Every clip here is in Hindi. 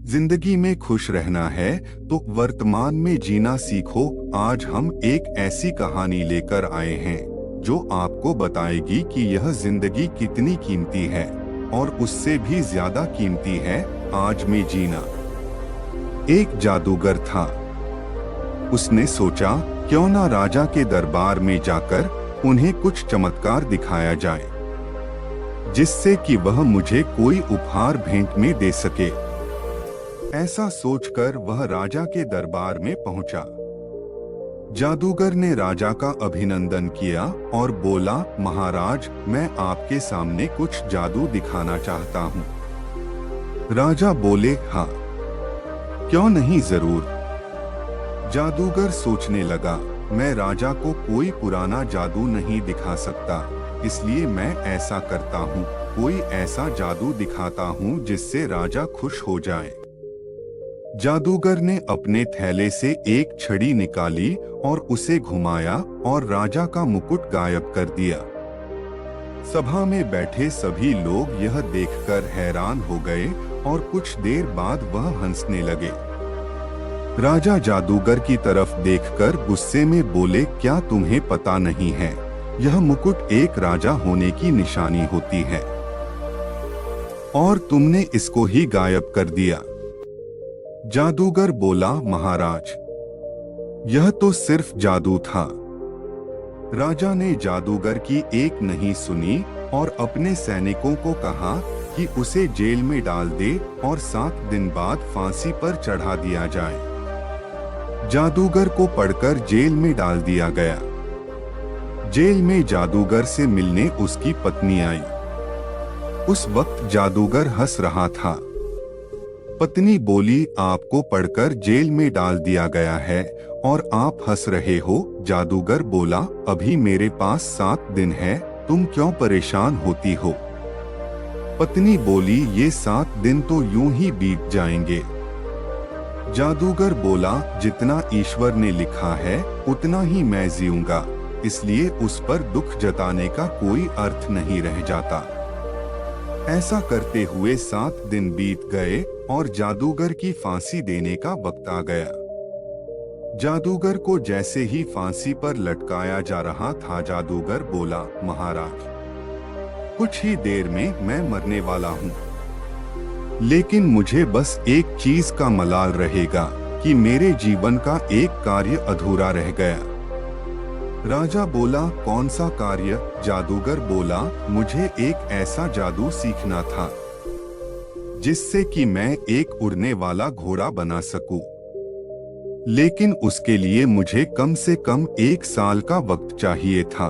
जिंदगी में खुश रहना है तो वर्तमान में जीना सीखो। आज हम एक ऐसी कहानी लेकर आए हैं जो आपको बताएगी कि यह जिंदगी कितनी कीमती है और उससे भी ज्यादा कीमती है आज में जीना। एक जादूगर था। उसने सोचा क्यों ना राजा के दरबार में जाकर उन्हें कुछ चमत्कार दिखाया जाए जिससे कि वह मुझे कोई उपहार भेंट में दे सके। ऐसा सोचकर वह राजा के दरबार में पहुंचा। जादूगर ने राजा का अभिनंदन किया और बोला, महाराज, मैं आपके सामने कुछ जादू दिखाना चाहता हूं। राजा बोले, हाँ, क्यों नहीं, जरूर। जादूगर सोचने लगा, मैं राजा को कोई पुराना जादू नहीं दिखा सकता, इसलिए मैं ऐसा करता हूँ, कोई ऐसा जादू दिखाता हूँ जिससे राजा खुश हो जाए। जादूगर ने अपने थैले से एक छड़ी निकाली और उसे घुमाया और राजा का मुकुट गायब कर दिया। सभा में बैठे सभी लोग यह देखकर हैरान हो गए और कुछ देर बाद वह हंसने लगे। राजा जादूगर की तरफ देखकर गुस्से में बोले, क्या तुम्हें पता नहीं है, यह मुकुट एक राजा होने की निशानी होती है और तुमने इसको ही गायब कर दिया। जादूगर बोला, महाराज, यह तो सिर्फ जादू था। राजा ने जादूगर की एक नहीं सुनी और अपने सैनिकों को कहा कि उसे जेल में डाल दे और 7 दिन बाद फांसी पर चढ़ा दिया जाए। जादूगर को पकड़कर जेल में डाल दिया गया। जेल में जादूगर से मिलने उसकी पत्नी आई। उस वक्त जादूगर हंस रहा था। पत्नी बोली, आपको पकड़कर जेल में डाल दिया गया है और आप हंस रहे हो। जादूगर बोला, अभी मेरे पास 7 दिन है, तुम क्यों परेशान होती हो? पत्नी बोली, ये 7 दिन तो यूं ही बीत जाएंगे। जादूगर बोला, जितना ईश्वर ने लिखा है उतना ही मैं जीऊंगा, इसलिए उस पर दुख जताने का कोई अर्थ नहीं रह जाता। ऐसा करते हुए 7 दिन बीत गए और जादूगर की फांसी देने का वक्त आ गया। जादूगर को जैसे ही फांसी पर लटकाया जा रहा था, जादूगर बोला, महाराज, कुछ ही देर में मैं मरने वाला हूँ, लेकिन मुझे बस एक चीज का मलाल रहेगा कि मेरे जीवन का एक कार्य अधूरा रह गया। राजा बोला, कौन सा कार्य? जादूगर बोला, मुझे एक ऐसा जादू सीखना था जिससे कि मैं एक उड़ने वाला घोड़ा बना सकूं, लेकिन उसके लिए मुझे कम से कम 1 साल का वक्त चाहिए था।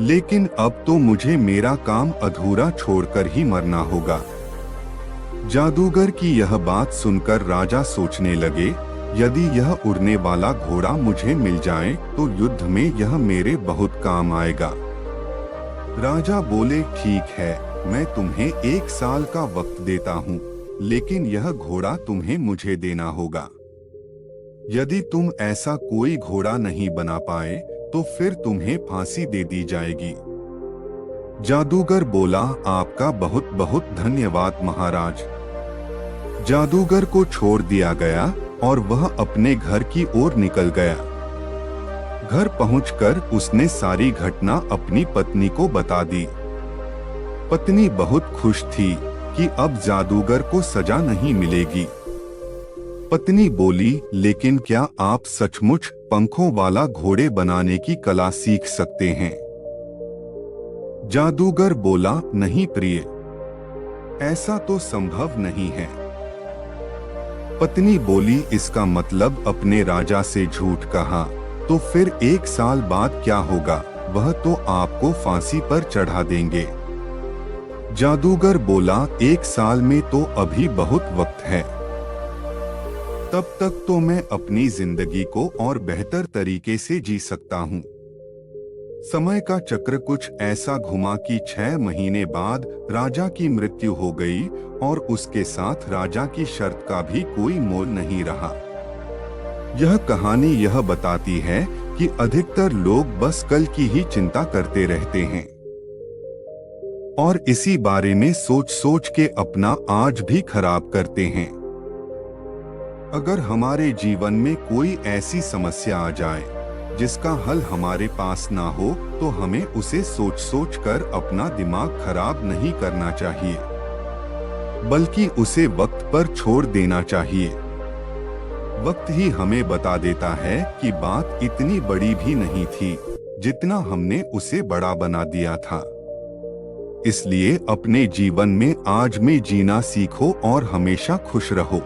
लेकिन अब तो मुझे मेरा काम अधूरा छोड़कर ही मरना होगा। जादूगर की यह बात सुनकर राजा सोचने लगे, यदि यह उड़ने वाला घोड़ा मुझे मिल जाए तो युद्ध में यह मेरे बहुत काम आएगा। राजा बोले, ठीक है, मैं तुम्हें 1 साल का वक्त देता हूँ, लेकिन यह घोड़ा तुम्हें मुझे देना होगा। यदि तुम ऐसा कोई घोड़ा नहीं बना पाए तो फिर तुम्हें फांसी दे दी जाएगी। जादूगर बोला, आपका बहुत बहुत धन्यवाद महाराज। जादूगर को छोड़ दिया गया और वह अपने घर की ओर निकल गया। घर पहुंचकर उसने सारी घटना अपनी पत्नी को बता दी। पत्नी बहुत खुश थी कि अब जादूगर को सजा नहीं मिलेगी। पत्नी बोली, लेकिन क्या आप सचमुच पंखों वाला घोड़े बनाने की कला सीख सकते हैं? जादूगर बोला, नहीं प्रिय, ऐसा तो संभव नहीं है। पत्नी बोली, इसका मतलब अपने राजा से झूठ कहा, तो फिर 1 साल बाद क्या होगा? वह तो आपको फांसी पर चढ़ा देंगे। जादूगर बोला, 1 साल में तो अभी बहुत वक्त है, तब तक तो मैं अपनी जिंदगी को और बेहतर तरीके से जी सकता हूँ। समय का चक्र कुछ ऐसा घुमा कि 6 महीने बाद राजा की मृत्यु हो गई और उसके साथ राजा की शर्त का भी कोई मोल नहीं रहा। यह कहानी यह बताती है कि अधिकतर लोग बस कल की ही चिंता करते रहते हैं। और इसी बारे में सोच सोच के अपना आज भी खराब करते हैं। अगर हमारे जीवन में कोई ऐसी समस्या आ जाए जिसका हल हमारे पास ना हो, तो हमें उसे सोच सोच कर अपना दिमाग खराब नहीं करना चाहिए, बल्कि उसे वक्त पर छोड़ देना चाहिए। वक्त ही हमें बता देता है कि बात इतनी बड़ी भी नहीं थी जितना हमने उसे बड़ा बना दिया था। इसलिए अपने जीवन में आज में जीना सीखो और हमेशा खुश रहो।